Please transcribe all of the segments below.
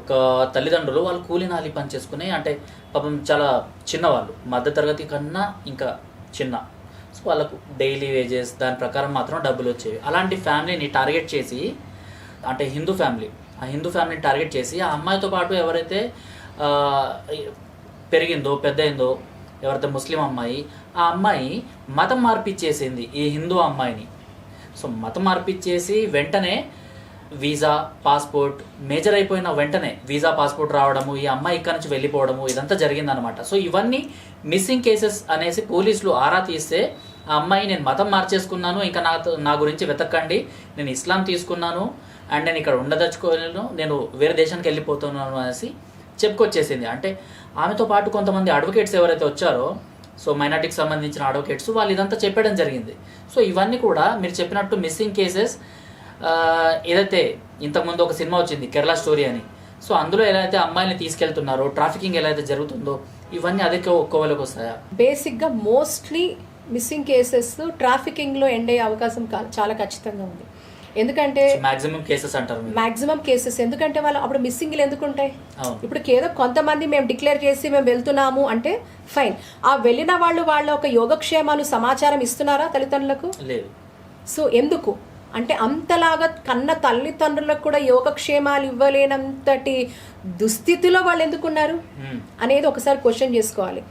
ఒక తల్లిదండ్రులు వాళ్ళు కూలి నాలి పని చేసుకుని, అంటే పాపం చాలా చిన్నవాళ్ళు, మధ్యతరగతి కన్నా ఇంకా చిన్న, సో వాళ్ళకు డైలీ వేజెస్ దాని ప్రకారం మాత్రం డబ్బులు వచ్చేవి. అలాంటి ఫ్యామిలీని టార్గెట్ చేసి, అంటే హిందూ ఫ్యామిలీ, ఆ హిందూ ఫ్యామిలీని టార్గెట్ చేసి ఆ అమ్మాయితో పాటు ఎవరైతే పెరిగిందో పెద్ద అయిందో, ఎవరైతే ముస్లిం అమ్మాయి, ఆ అమ్మాయి మతం మార్పిచ్చేసింది ఈ హిందూ అమ్మాయిని. సో మతం మార్పిచ్చేసి వెంటనే వీసా పాస్పోర్ట్ మేజర్ అయిపోయిన వెంటనే వీసా పాస్పోర్ట్ రావడము, ఈ అమ్మాయి ఇక్కడ నుంచి వెళ్ళిపోవడము, ఇదంతా జరిగిందనమాట. సో ఇవన్నీ మిస్సింగ్ కేసెస్ అనేసి పోలీసులు ఆరా తీస్తే, ఆ అమ్మాయి నేను మతం మార్చేసుకున్నాను, ఇంకా నా గురించి వెతకండి, నేను ఇస్లాం తీసుకున్నాను అండ్ నేను ఇక్కడ ఉండదలుచుకోలేను, నేను వేరే దేశానికి వెళ్ళిపోతున్నాను అనేసి చెప్పుకొచ్చేసింది. అంటే ఆమెతో పాటు కొంతమంది అడ్వకేట్స్ ఎవరైతే వచ్చారో, సో మైనార్టీకి సంబంధించిన అడ్వకేట్స్, వాళ్ళు ఇదంతా చెప్పడం జరిగింది. సో ఇవన్నీ కూడా మీరు చెప్పినట్టు మిస్సింగ్ కేసెస్. ఏదైతే ఇంతకుముందు ఒక సినిమా వచ్చింది కేరళ స్టోరీ అని, సో అందులో ఎలా అయితే అమ్మాయిని తీసుకెళ్తున్నారో, ట్రాఫికింగ్ ఎలా అయితే జరుగుతుందో, ఇవన్నీ అదే ఒక్కోవలకు వస్తాయా? బేసిక్గా మోస్ట్లీ మిస్సింగ్ కేసెస్ ట్రాఫికింగ్లో ఎండ్ అయ్యే అవకాశం చాలా ఖచ్చితంగా ఉంది. ఎందుకంటే మాక్సిమం కేసెస్ అంటారు, మాక్సిమం కేసెస్. ఎందుకంటే వాళ్ళు అప్పుడు మిస్సింగ్లు ఎందుకు ఉంటాయి? ఇప్పుడు ఏదో కొంతమంది మేము డిక్లేర్ చేసి మేము వెళ్తున్నాము అంటే ఫైన్, ఆ వెళ్ళిన వాళ్ళ ఒక యోగక్షేమాలు సమాచారం ఇస్తున్నారా తల్లిదండ్రులకు? లేదు. సో ఎందుకు అంటే అంతలాగా కన్న తల్లిదండ్రులకు కూడా యోగక్షేమాలు ఇవ్వలేనంతటి దుస్థితిలో వాళ్ళు ఎందుకున్నారు అనేది ఒకసారి క్వశ్చన్ చేసుకోవాలి.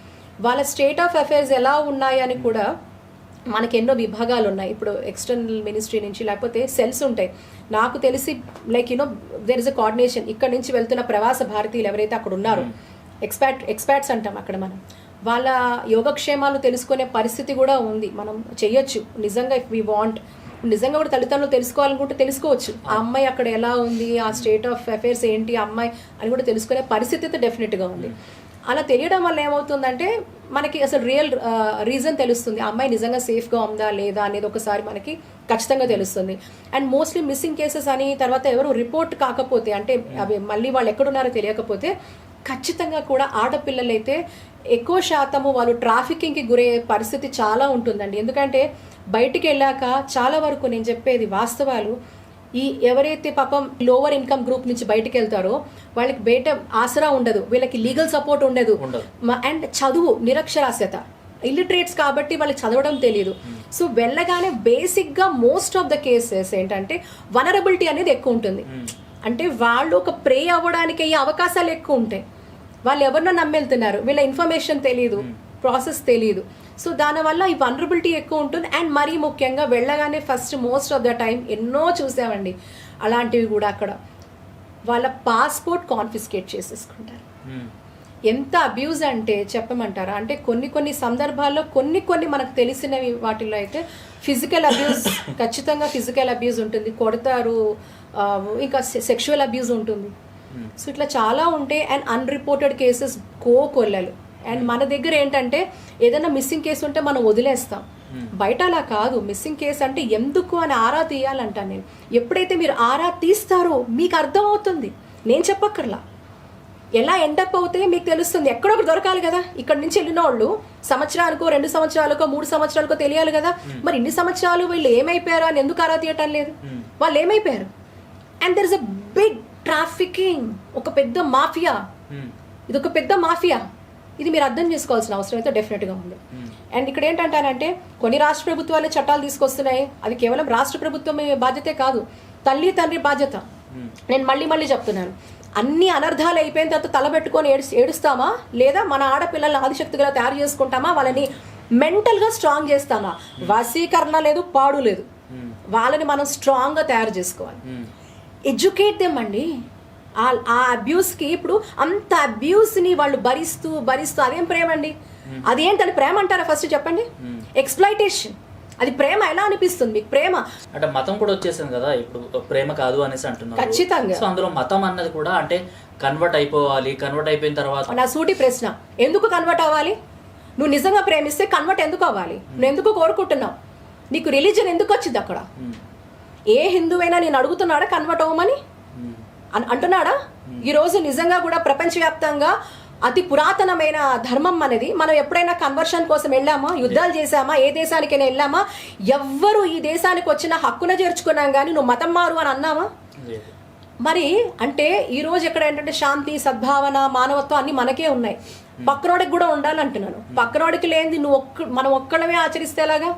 వాళ్ళ స్టేట్ ఆఫ్ అఫైర్స్ ఎలా ఉన్నాయి అని కూడా మనకి ఎన్నో విభాగాలు ఉన్నాయి. ఇప్పుడు ఎక్స్టర్నల్ మినిస్ట్రీ నుంచి లేకపోతే సెల్స్ ఉంటాయి. నాకు తెలిసి like there is a coordination. ఇక్కడ నుంచి వెళ్తున్న ప్రవాస భారతీయులు ఎవరైతే అక్కడ ఉన్నారో, ఎక్స్పాట్స్ అంటాం అక్కడ, మనం వాళ్ళ యోగక్షేమాలు తెలుసుకునే పరిస్థితి కూడా ఉంది. మనం చెయ్యొచ్చు నిజంగా, ఇఫ్ వీ వాంట్. నిజంగా కూడా తల్లిదండ్రులు తెలుసుకోవాలనుకుంటే తెలుసుకోవచ్చు. ఆ అమ్మాయి అక్కడ ఎలా ఉంది, ఆ స్టేట్ ఆఫ్ అఫైర్స్ ఏంటి ఆ అమ్మాయి అని కూడా తెలుసుకునే పరిస్థితి అయితే డెఫినెట్గా ఉంది. అలా తెలియడం వల్ల ఏమవుతుందంటే మనకి అసలు రియల్ రీజన్ తెలుస్తుంది, ఆ అమ్మాయి నిజంగా సేఫ్గా ఉందా లేదా అనేది ఒకసారి మనకి ఖచ్చితంగా తెలుస్తుంది. అండ్ మోస్ట్లీ మిస్సింగ్ కేసెస్ అని తర్వాత ఎవరు రిపోర్ట్ కాకపోతే, అంటే అవి మళ్ళీ వాళ్ళు ఎక్కడున్నారో తెలియకపోతే, ఖచ్చితంగా కూడా ఆడపిల్లలైతే ఎక్కువ శాతము వాళ్ళు ట్రాఫికింగ్కి గురయ్యే పరిస్థితి చాలా ఉంటుందండి. ఎందుకంటే బయటికి వెళ్ళాక చాలా వరకు నేను చెప్పేది వాస్తవాలు, ఈ ఎవరైతే పాపం లోవర్ ఇన్కమ్ గ్రూప్ నుంచి బయటకు వెళ్తారో వాళ్ళకి బయట ఆసరా ఉండదు, వీళ్ళకి లీగల్ సపోర్ట్ ఉండదు, అండ్ చదువు నిరక్షరాస్యత, ఇల్లిటరేట్స్ కాబట్టి వాళ్ళకి చదవడం తెలియదు. సో వెళ్ళగానే బేసిక్గా మోస్ట్ ఆఫ్ ద కేసెస్ ఏంటంటే వనరబిలిటీ అనేది ఎక్కువ ఉంటుంది. అంటే వాళ్ళు ఒక ప్రే అవ్వడానికి అయ్యే అవకాశాలు ఎక్కువ ఉంటాయి. వాళ్ళు ఎవరినో నమ్మెళ్తున్నారు, వీళ్ళ ఇన్ఫర్మేషన్ తెలియదు, ప్రాసెస్ తెలియదు. సో దానివల్ల ఈ వనరబిలిటీ ఎక్కువ ఉంటుంది. అండ్ మరీ ముఖ్యంగా వెళ్ళగానే first most of the time ఎన్నో చూసామండి అలాంటివి కూడా, అక్కడ వాళ్ళ పాస్పోర్ట్ కాన్ఫిస్కేట్ చేసేసుకుంటారు. ఎంత అబ్యూజ్ అంటే చెప్పమంటారా? అంటే కొన్ని సందర్భాల్లో కొన్ని మనకు తెలిసినవి వాటిల్లో అయితే ఫిజికల్ అబ్యూజ్, ఖచ్చితంగా ఫిజికల్ అబ్యూజ్ ఉంటుంది, కొడతారు, ఇంకా సెక్షువల్ అబ్యూజ్ ఉంటుంది. సో ఇట్లా చాలా ఉంటాయి. అండ్ అన్రిపోర్టెడ్ కేసెస్ కోకొల్లలు. అండ్ మన దగ్గర ఏంటంటే ఏదైనా మిస్సింగ్ కేసు ఉంటే మనం వదిలేస్తాం, బయట అలా కాదు. మిస్సింగ్ కేసు అంటే ఎందుకు అని ఆరా తీయాలంటాను నేను. ఎప్పుడైతే మీరు ఆరా తీస్తారో మీకు అర్థం అవుతుంది, నేను చెప్పక్కర్లా. ఎలా ఎండప్ అవుతే మీకు తెలుస్తుంది. ఎక్కడో ఒకటి దొరకాలి కదా. ఇక్కడ నుంచి వెళ్ళిన వాళ్ళు సంవత్సరానికో 2 సంవత్సరాలకో 3 సంవత్సరాలకో తెలియాలి కదా. మరి ఇన్ని సంవత్సరాలు వీళ్ళు ఏమైపోయారు అని ఎందుకు ఆరా తీయటం లేదు? వాళ్ళు ఏమైపోయారు? And there is a big trafficking, ఒక పెద్ద మాఫియా, ఇది ఒక పెద్ద మాఫియా. ఇది మీరు అర్థం చేసుకోవాల్సిన అవసరం అయితే డెఫినెట్గా ఉంది. అండ్ ఇక్కడ ఏంటంటానంటే కొన్ని రాష్ట్ర ప్రభుత్వాలే చట్టాలు తీసుకొస్తున్నాయి, అది కేవలం రాష్ట్ర ప్రభుత్వం బాధ్యతే కాదు, తల్లి తండ్రి బాధ్యత. నేను మళ్ళీ చెప్తున్నాను, అన్ని అనర్థాలు అయిపోయిన తర్వాత తలబెట్టుకొని ఏడుస్తామా, లేదా మన ఆడపిల్లల్ని ఆదిశక్తిగా తయారు చేసుకుంటామా, వాళ్ళని మెంటల్గా స్ట్రాంగ్ చేస్తామా? వశీకరణ లేదు, పాడు లేదు, వాళ్ళని మనం స్ట్రాంగ్గా తయారు చేసుకోవాలి. ఎడ్యుకేట్ దెమ్ అండి. ఆ అబ్యూస్కి ఇప్పుడు అంత అబ్యూస్ని వాళ్ళు భరిస్తూ అదేం ప్రేమ అండి? అదేంటని ప్రేమ అంటారా? ఫస్ట్ చెప్పండి. ఎక్స్ప్లాయిటేషన్, అది ప్రేమ ఎలా అనిపిస్తుంది మీకు? ప్రేమ అంటే మతం కూడా వచ్చేసింది కదా ఇప్పుడు, ప్రేమ కాదు అనేసి అంటున్నారు. ఖచ్చితంగా. సో అందులో మతం అన్నది కూడా అంటే కన్వర్ట్ అయిపోవాలి, కన్వర్ట్ అయిపోయిన తర్వాత. నా సూటి ప్రశ్న, ఎందుకు కన్వర్ట్ అవ్వాలి? నువ్వు నిజంగా ప్రేమిస్తే కన్వర్ట్ ఎందుకు అవ్వాలి? నువ్వు ఎందుకు కోరుకుంటున్నావు? నీకు రిలీజన్ ఎందుకు వచ్చింది అక్కడ? ఏ హిందువైనా నేను అడుగుతున్నాడా కన్వర్ట్ అవ్వమని అంటున్నాడా? ఈరోజు నిజంగా కూడా ప్రపంచవ్యాప్తంగా అతి పురాతనమైన ధర్మం అనేది. మనం ఎప్పుడైనా కన్వర్షన్ కోసం వెళ్ళామా? యుద్ధాలు చేసామా? ఏ దేశానికైనా వెళ్ళామా? ఎవ్వరు ఈ దేశానికి వచ్చిన హక్కున చేర్చుకున్నాం కానీ నువ్వు మతం మారు అని అన్నామా? మరి అంటే ఈరోజు ఎక్కడ ఏంటంటే శాంతి, సద్భావన, మానవత్వం అన్ని మనకే ఉన్నాయి. పక్కనోడికి కూడా ఉండాలంటున్నాను. పక్కనోడికి లేనిది మనం ఒక్కళ్ళమే ఆచరిస్తే ఎలాగా?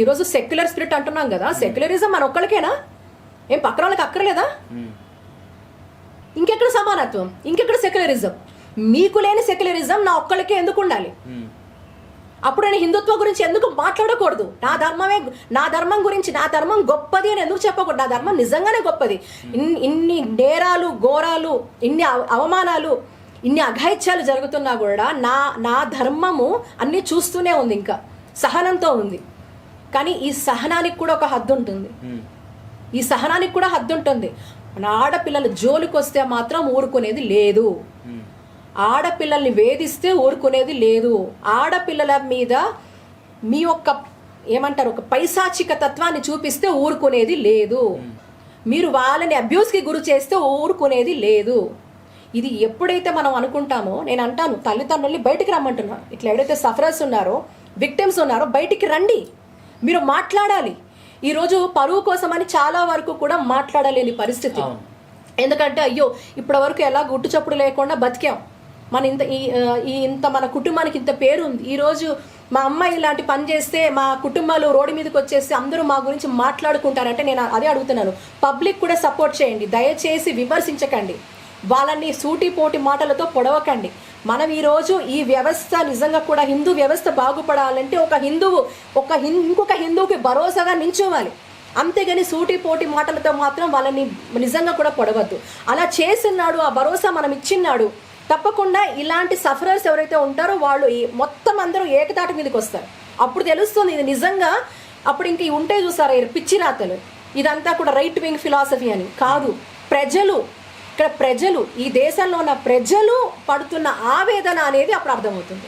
ఈరోజు సెక్యులర్ స్పిరిట్ అంటున్నాం కదా, సెక్యులరిజం మన ఒక్కళ్ళకేనా? ఏం పక్కన వాళ్ళకి అక్కర్లేదా? ఇంకెక్కడ సమానత్వం, ఇంకెక్కడ సెక్యులరిజం? మీకు లేని సెక్యులరిజం నా ఒక్కళ్ళకే ఎందుకు ఉండాలి? అప్పుడు నేను హిందుత్వం గురించి ఎందుకు మాట్లాడకూడదు? నా ధర్మం గురించి, నా ధర్మం గొప్పది అని ఎందుకు చెప్పకూడదు? నా ధర్మం నిజంగానే గొప్పది. ఇన్ని నేరాలు, ఘోరాలు, ఇన్ని అవమానాలు, ఇన్ని అఘాయిత్యాలు జరుగుతున్నా కూడా నా ధర్మము అన్నీ చూస్తూనే ఉంది, ఇంకా సహనంతో ఉంది. కానీ ఈ సహనానికి కూడా ఒక హద్దు ఉంటుంది. ఈ సహనానికి కూడా హద్దు ఉంటుంది. మన ఆడపిల్లలు జోలికి వస్తే మాత్రం ఊరుకునేది లేదు. ఆడపిల్లల్ని వేధిస్తే ఊరుకునేది లేదు. ఆడపిల్లల మీద మీ యొక్క ఏమంటారు, ఒక పైశాచిక తత్వాన్ని చూపిస్తే ఊరుకునేది లేదు. మీరు వాళ్ళని అబ్యూస్కి గురి చేస్తే ఊరుకునేది లేదు. ఇది ఎప్పుడైతే మనం అనుకుంటామో, నేను అంటాను తల్లిదండ్రుల్ని బయటికి రమ్మంటున్నాను. ఇట్లా ఎవరైతే సఫరర్స్ ఉన్నారో, విక్టిమ్స్ ఉన్నారో బయటికి రండి, మీరు మాట్లాడాలి. ఈరోజు పరువు కోసమని చాలా వరకు కూడా మాట్లాడలేని పరిస్థితి. ఎందుకంటే అయ్యో ఇప్పటి వరకు ఎలా గుట్టు చప్పుడు లేకుండా బతికాం, మన ఇంత మన కుటుంబానికి ఇంత పేరు ఉంది. ఈరోజు మా అమ్మాయి ఇలాంటి పని చేస్తే మా కుటుంబాలు రోడ్డు మీదకి వచ్చేసి అందరూ మా గురించి మాట్లాడుకుంటారంటే నేను అదే అడుగుతున్నాను. పబ్లిక్ కూడా సపోర్ట్ చేయండి, దయచేసి విమర్శించకండి, వాళ్ళని సూటిపోటి మాటలతో పొడవకండి. మనం ఈరోజు ఈ వ్యవస్థ నిజంగా కూడా హిందూ వ్యవస్థ బాగుపడాలంటే ఒక హిందువు ఇంకొక హిందువుకి భరోసాగా నించోవాలి. అంతేగాని సూటిపోటి మాటలతో మాత్రం వాళ్ళని నిజంగా కూడా పొడవద్దు. అలా చేసినాడు, ఆ భరోసా మనం ఇచ్చిన్నాడు. తప్పకుండా ఇలాంటి సఫరర్స్ ఎవరైతే ఉంటారో వాళ్ళు మొత్తం అందరూ ఏకతాటి మీదకి వస్తారు. అప్పుడు తెలుస్తుంది ఇది నిజంగా. అప్పుడు ఇంక ఉంటే చూసారా పిచ్చి రాతలు, ఇదంతా కూడా రైట్ వింగ్ ఫిలాసఫీ అని కాదు. ఇక్కడ ప్రజలు, ఈ దేశంలో ఉన్న ప్రజలు పడుతున్న ఆవేదన అనేది అప్పుడు అర్థమవుతుంది.